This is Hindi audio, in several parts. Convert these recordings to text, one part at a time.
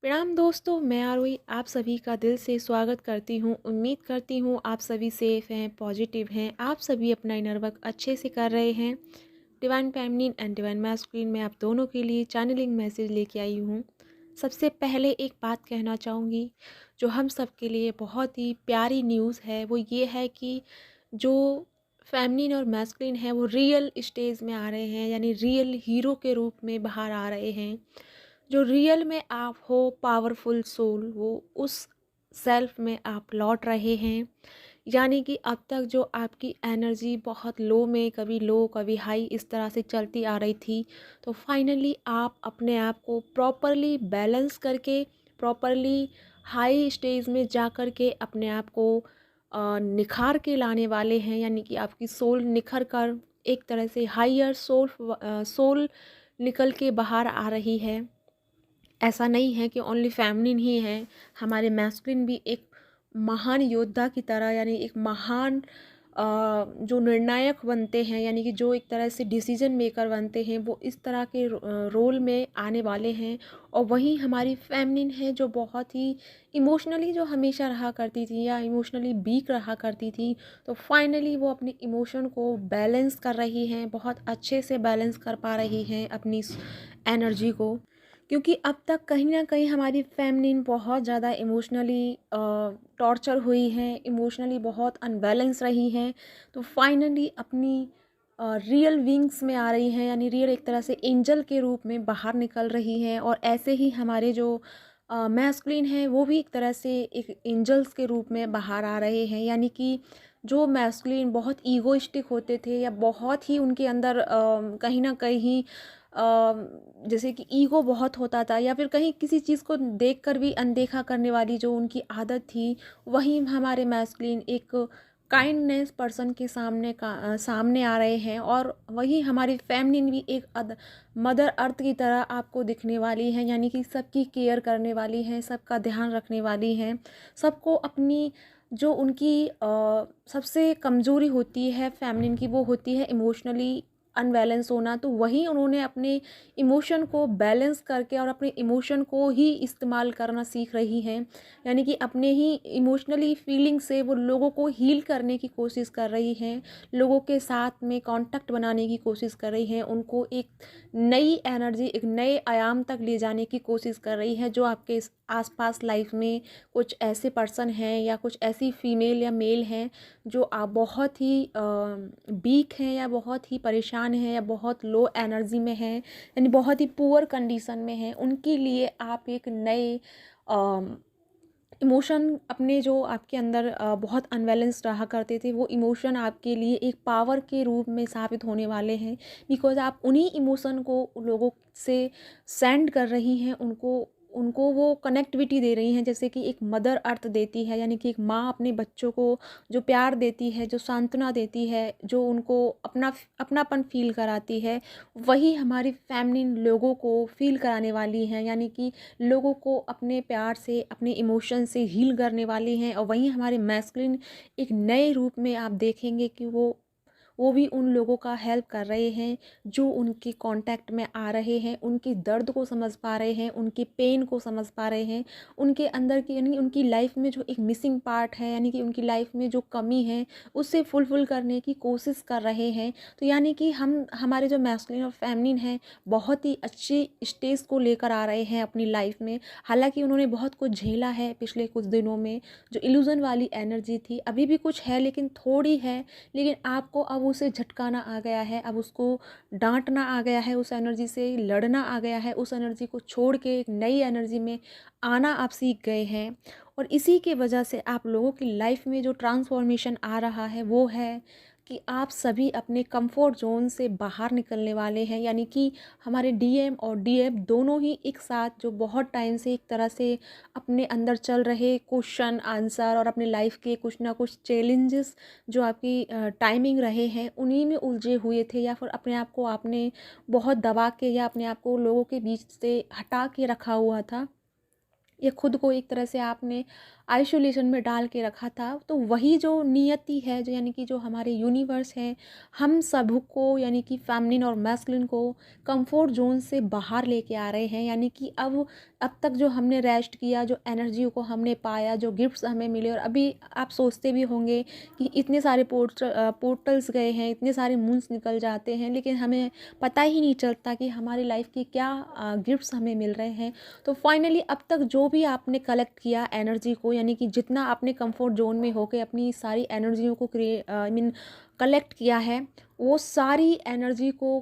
प्रणाम दोस्तों, मैं आरोही आप सभी का दिल से स्वागत करती हूँ। उम्मीद करती हूँ आप सभी सेफ़ हैं, पॉजिटिव हैं, आप सभी अपना इनर वर्क अच्छे से कर रहे हैं। Divine feminine and divine masculine में आप दोनों के लिए चैनलिंग मैसेज लेके आई हूँ। सबसे पहले एक बात कहना चाहूँगी, जो हम सब के लिए बहुत ही प्यारी न्यूज़ है, वो ये है कि जो फेमिनिन और मैस्कुलिन है वो रियल स्टेज में आ रहे हैं, यानी रियल हीरो के रूप में बाहर आ रहे हैं। जो रियल में आप हो पावरफुल सोल, वो उस सेल्फ में आप लौट रहे हैं। यानी कि अब तक जो आपकी एनर्जी बहुत लो में, कभी लो कभी हाई इस तरह से चलती आ रही थी, तो फाइनली आप अपने आप को प्रॉपरली बैलेंस करके, प्रॉपरली हाई स्टेज में जा कर के अपने आप को निखार के लाने वाले हैं। यानी कि आपकी सोल निखर कर एक तरह से हाइयर सोल निकल के बाहर आ रही है। ऐसा नहीं है कि ओनली फेमिनिन ही है, हमारे मैस्कुलिन भी एक महान योद्धा की तरह, यानी एक महान जो निर्णायक बनते हैं, यानी कि जो एक तरह से डिसीजन मेकर बनते हैं, वो इस तरह के रोल में आने वाले हैं। और वहीं हमारी फेमिनिन है जो बहुत ही इमोशनली जो हमेशा रहा करती थी या इमोशनली वीक रहा करती थी, तो फाइनली वो अपनी इमोशन को बैलेंस कर रही हैं, बहुत अच्छे से बैलेंस कर पा रही हैं अपनी एनर्जी को। क्योंकि अब तक कहीं न कहीं हमारी फेमिनिन बहुत ज़्यादा इमोशनली टॉर्चर हुई हैं, इमोशनली बहुत अनबैलेंस रही हैं। तो फाइनली अपनी रियल विंग्स में आ रही हैं, यानी रियल एक तरह से एंजल के रूप में बाहर निकल रही हैं। और ऐसे ही हमारे जो मैस्कुलिन हैं, वो भी एक तरह से एक एंजल्स के रूप में बाहर आ रहे हैं। यानी कि जो मैस्कुलिन बहुत ईगोइस्टिक होते थे या बहुत ही उनके अंदर कहीं न कहीं जैसे कि ईगो बहुत होता था, या फिर कहीं किसी चीज़ को देखकर भी अनदेखा करने वाली जो उनकी आदत थी, वहीं हमारे मैस्कुलिन एक काइंडनेस पर्सन के सामने आ रहे हैं। और वहीं हमारी फेमिनिन भी एक मदर अर्थ की तरह आपको दिखने वाली हैं, यानी कि सबकी केयर करने वाली हैं, सबका ध्यान रखने वाली हैं। सबको अपनी जो उनकी सबसे कमज़ोरी होती है फेमिनिन की, वो होती है इमोशनली अनबैलेंस होना। तो वहीं उन्होंने अपने इमोशन को बैलेंस करके और अपने इमोशन को ही इस्तेमाल करना सीख रही हैं। यानी कि अपने ही इमोशनली फीलिंग से वो लोगों को हील करने की कोशिश कर रही हैं, लोगों के साथ में कांटेक्ट बनाने की कोशिश कर रही हैं, उनको एक नई एनर्जी, एक नए आयाम तक ले जाने की कोशिश कर रही है। जो आपके आसपास लाइफ में कुछ ऐसे पर्सन हैं या कुछ ऐसी फीमेल या मेल हैं जो आप बहुत ही वीक हैं या बहुत ही परेशान हैं या बहुत लो एनर्जी में हैं, यानी बहुत ही पुअर कंडीशन में हैं, उनके लिए आप एक नए इमोशन, अपने जो आपके अंदर बहुत अनबैलेंस रहा करते थे, वो इमोशन आपके लिए एक पावर के रूप में साबित होने वाले हैं। बिकॉज़ आप उन्हीं इमोशन को लोगों से सेंड कर रही हैं, उनको उनको वो कनेक्टिविटी दे रही हैं, जैसे कि एक मदर अर्थ देती है। यानी कि एक माँ अपने बच्चों को जो प्यार देती है, जो सांत्वना देती है, जो उनको अपनापन फ़ील कराती है, वही हमारी फेमिनिन लोगों को फ़ील कराने वाली हैं। यानी कि लोगों को अपने प्यार से, अपने इमोशन से हील करने वाली हैं। और वहीं हमारे मैस्कुलिन एक नए रूप में आप देखेंगे कि वो भी उन लोगों का हेल्प कर रहे हैं जो उनके कांटेक्ट में आ रहे हैं, उनके दर्द को समझ पा रहे हैं, उनके पेन को समझ पा रहे हैं, उनके अंदर की, यानी उनकी लाइफ में जो एक मिसिंग पार्ट है, यानी कि उनकी लाइफ में जो कमी है, उसे फुलफिल करने की कोशिश कर रहे हैं। तो यानी कि हमारे जो मैस्कुलिन और फेमिनिन हैं, बहुत ही अच्छी स्टेज को लेकर आ रहे हैं अपनी लाइफ में। हालांकि उन्होंने बहुत कुछ झेला है पिछले कुछ दिनों में, जो इल्यूजन वाली एनर्जी थी अभी भी कुछ है, लेकिन थोड़ी है। लेकिन आपको अब उसे झटकाना आ गया है, अब उसको डांटना आ गया है, उस एनर्जी से लड़ना आ गया है, उस एनर्जी को छोड़ के एक नई एनर्जी में आना आप सीख गए हैं। और इसी के वजह से आप लोगों की लाइफ में जो ट्रांसफॉर्मेशन आ रहा है, वो है कि आप सभी अपने कंफर्ट जोन से बाहर निकलने वाले हैं। यानी कि हमारे डीएम और डीएफ दोनों ही एक साथ, जो बहुत टाइम से एक तरह से अपने अंदर चल रहे क्वेश्चन आंसर और अपने लाइफ के कुछ ना कुछ चैलेंजेस जो आपकी टाइमिंग रहे हैं, उन्हीं में उलझे हुए थे, या फिर अपने आप को आपने बहुत दबा के या अपने आप को लोगों के बीच से हटा के रखा हुआ था, या खुद को एक तरह से आपने आइसोलेशन में डाल के रखा था। तो वही जो नियति है, जो यानी कि जो हमारे यूनिवर्स है, हम सबको यानी कि फेमिनिन और मैस्कुलिन को कंफर्ट जोन से बाहर लेके आ रहे हैं। यानी कि अब तक जो हमने रेस्ट किया, जो एनर्जी को हमने पाया, जो गिफ्ट्स हमें मिले, और अभी आप सोचते भी होंगे कि इतने सारे पोर्टल्स गए हैं, इतने सारे मून्स निकल जाते हैं, लेकिन हमें पता ही नहीं चलता कि हमारी लाइफ की क्या गिफ्ट्स हमें मिल रहे हैं। तो फाइनली अब तक जो भी आपने कलेक्ट किया एनर्जी को, यानी कि जितना आपने कंफर्ट जोन में होकर अपनी सारी एनर्जियों को कलेक्ट किया है, वो सारी एनर्जी को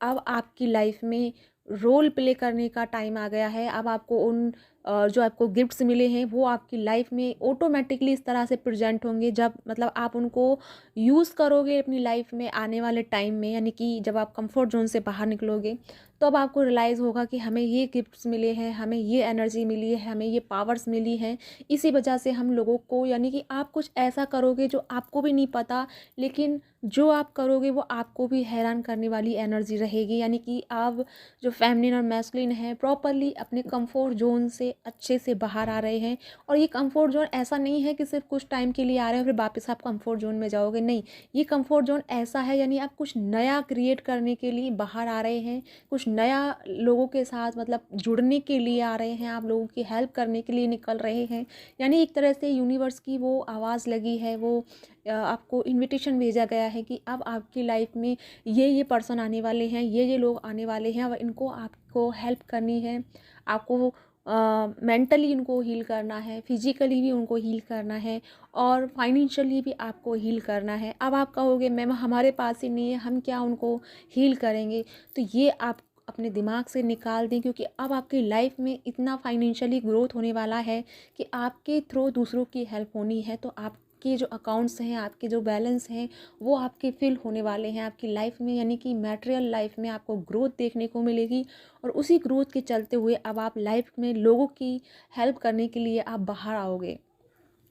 अब आपकी लाइफ में रोल प्ले करने का टाइम आ गया है। अब आपको उन जो आपको गिफ्ट्स मिले हैं वो आपकी लाइफ में ऑटोमेटिकली इस तरह से प्रेजेंट होंगे, जब मतलब आप उनको यूज़ करोगे अपनी लाइफ में आने वाले टाइम में, यानी कि जब आप कंफर्ट जोन से बाहर निकलोगे तो अब आपको रियलाइज़ होगा कि हमें ये गिफ्ट्स मिले हैं, हमें ये एनर्जी मिली है, हमें ये पावर्स मिली हैं। इसी वजह से हम लोगों को, यानी कि आप कुछ ऐसा करोगे जो आपको भी नहीं पता, लेकिन जो आप करोगे वो आपको भी हैरान करने वाली एनर्जी रहेगी। यानी कि आप जो फेमिनिन और मैस्कुलिन है प्रॉपरली अपने कंफर्ट जोन से अच्छे से बाहर आ रहे हैं। और ये कंफर्ट जोन ऐसा नहीं है कि सिर्फ कुछ टाइम के लिए आ रहे हैं फिर वापस आप कंफर्ट जोन में जाओगे, नहीं। ये कंफर्ट जोन ऐसा है, यानी आप कुछ नया क्रिएट करने के लिए बाहर आ रहे हैं, कुछ नया लोगों के साथ मतलब जुड़ने के लिए आ रहे हैं, आप लोगों की हेल्प करने के लिए निकल रहे हैं। यानी एक तरह से यूनिवर्स की वो आवाज़ लगी है, वो आपको इनविटेशन भेजा गया है कि अब आपकी लाइफ में ये पर्सन आने वाले हैं, ये लोग आने वाले हैं, और इनको आपको हेल्प करनी है। आपको मेंटली इनको हील करना है, फिजिकली भी उनको हील करना है, और फाइनेंशियली भी आपको हील करना है। अब आप कहोगे मैम हमारे पास ही नहीं है, हम क्या उनको हील करेंगे? तो ये आप अपने दिमाग से निकाल दें, क्योंकि अब आपकी लाइफ में इतना फाइनेंशियली ग्रोथ होने वाला है कि आपके थ्रू दूसरों की हेल्प होनी है। तो आपके जो अकाउंट्स हैं, आपके जो बैलेंस हैं, वो आपके फिल होने वाले हैं आपकी लाइफ में, यानी कि मैटेरियल लाइफ में आपको ग्रोथ देखने को मिलेगी। और उसी ग्रोथ के चलते हुए अब आप लाइफ में लोगों की हेल्प करने के लिए आप बाहर आओगे।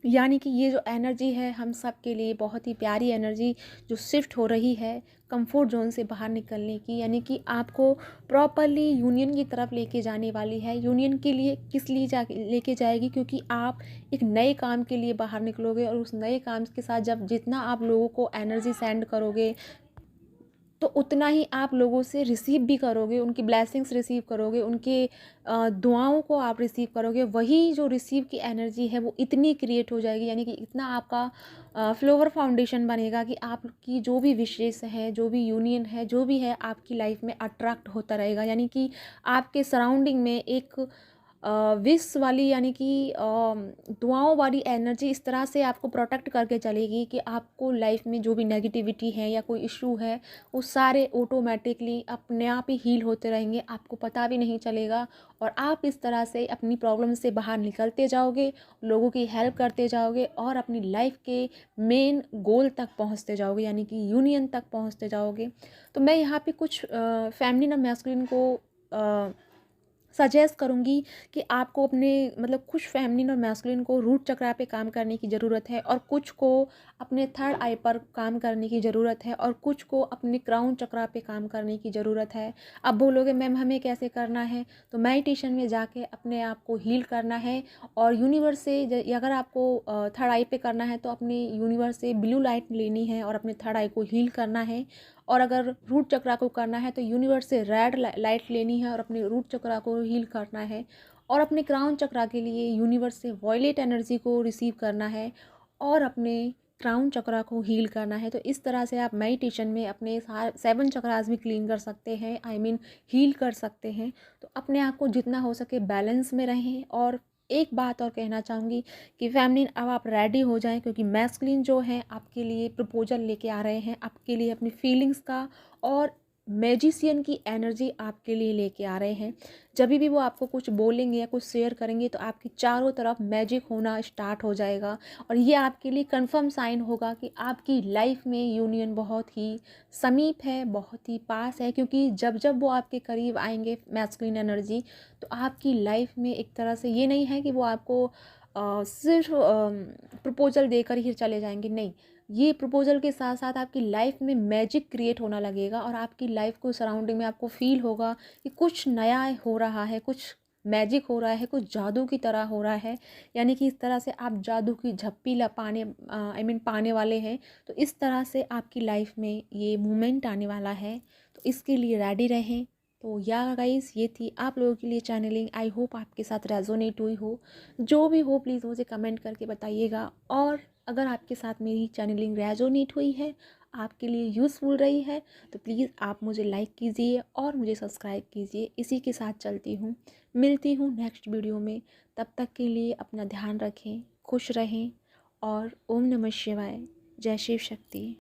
यानी कि ये जो एनर्जी है हम सब के लिए बहुत ही प्यारी एनर्जी जो शिफ्ट हो रही है कंफर्ट जोन से बाहर निकलने की, यानी कि आपको प्रॉपरली यूनियन की तरफ लेके जाने वाली है। यूनियन के लिए किस लिए लेके जाएगी? क्योंकि आप एक नए काम के लिए बाहर निकलोगे, और उस नए काम के साथ जब जितना आप लोगों को एनर्जी सेंड करोगे तो उतना ही आप लोगों से रिसीव भी करोगे, उनकी ब्लेसिंग्स रिसीव करोगे, उनके दुआओं को आप रिसीव करोगे। वही जो रिसीव की एनर्जी है वो इतनी क्रिएट हो जाएगी, यानी कि इतना आपका फ्लोवर फाउंडेशन बनेगा कि आपकी जो भी विशेष है, जो भी यूनियन है, जो भी है आपकी लाइफ में अट्रैक्ट होता रहेगा। यानी कि आपके सराउंडिंग में एक विश वाली, यानी कि दुआओं वाली एनर्जी इस तरह से आपको प्रोटेक्ट करके चलेगी कि आपको लाइफ में जो भी नेगेटिविटी है या कोई इशू है वो सारे ऑटोमेटिकली अपने आप ही हील होते रहेंगे, आपको पता भी नहीं चलेगा। और आप इस तरह से अपनी प्रॉब्लम से बाहर निकलते जाओगे, लोगों की हेल्प करते जाओगे, और अपनी लाइफ के मेन गोल तक पहुंचते जाओगे, यानी कि यूनियन तक पहुंचते जाओगे। तो मैं यहाँ पे कुछ फेमिनिन और मैस्कुलिन को सजेस्ट करूँगी कि आपको अपने मतलब कुछ फेमिनिन और मैस्कुलिन को रूट चक्रा पे काम करने की ज़रूरत है, और कुछ को अपने थर्ड आई पर काम करने की ज़रूरत है, और कुछ को अपने क्राउन चक्रा पे काम करने की ज़रूरत है। अब बोलोगे मैम हमें कैसे करना है? तो मेडिटेशन में जाके अपने आप को हील करना है, और यूनिवर्स से अगर आपको थर्ड आई पे करना है तो अपने यूनिवर्स से ब्लू लाइट लेनी है और अपने थर्ड आई को हील करना है। और अगर रूट चक्रा को करना है तो यूनिवर्स से रेड लाइट लेनी है और अपने रूट चक्रा को हील करना है। और अपने क्राउन चक्रा के लिए यूनिवर्स से वॉयलेट एनर्जी को रिसीव करना है और अपने क्राउन चक्रा को हील करना है। तो इस तरह से आप मेडिटेशन में अपने 7 चक्रास भी क्लीन कर सकते हैं, हील कर सकते हैं। तो अपने आप को जितना हो सके बैलेंस में रहें। और एक बात और कहना चाहूँगी कि फेमिनिन अब आप रेडी हो जाएं, क्योंकि मैस्कुलिन जो है आपके लिए प्रपोजल लेके आ रहे हैं, आपके लिए अपनी फीलिंग्स का और मैजिशियन की एनर्जी आपके लिए लेके आ रहे हैं। जब भी वो आपको कुछ बोलेंगे या कुछ शेयर करेंगे तो आपकी चारों तरफ मैजिक होना स्टार्ट हो जाएगा, और ये आपके लिए कंफर्म साइन होगा कि आपकी लाइफ में यूनियन बहुत ही समीप है, बहुत ही पास है। क्योंकि जब जब वो आपके करीब आएंगे मैस्कुलिन एनर्जी, तो आपकी लाइफ में एक तरह से ये नहीं है कि वो आपको सिर्फ प्रपोजल देकर ही चले जाएंगे, नहीं। ये प्रपोजल के साथ साथ आपकी लाइफ में मैजिक क्रिएट होना लगेगा, और आपकी लाइफ को सराउंडिंग में आपको फील होगा कि कुछ नया हो रहा है, कुछ मैजिक हो रहा है, कुछ जादू की तरह हो रहा है, यानी कि इस तरह से आप जादू की झप्पी पाने वाले हैं। तो इस तरह से आपकी लाइफ में ये मोमेंट आने वाला है, तो इसके लिए रेडी रहें। तो या गाइस, ये थी आप लोगों के लिए चैनलिंग। आई होप आपके साथ रेजोनेट हुई हो। जो भी हो प्लीज़ मुझे कमेंट करके बताइएगा। और अगर आपके साथ मेरी चैनलिंग रेजोनेट हुई है, आपके लिए यूज़फुल रही है, तो प्लीज़ आप मुझे लाइक कीजिए और मुझे सब्सक्राइब कीजिए। इसी के साथ चलती हूँ, मिलती हूँ नेक्स्ट वीडियो में। तब तक के लिए अपना ध्यान रखें, खुश रहें और ओम नमः शिवाय। जय शिव शक्ति।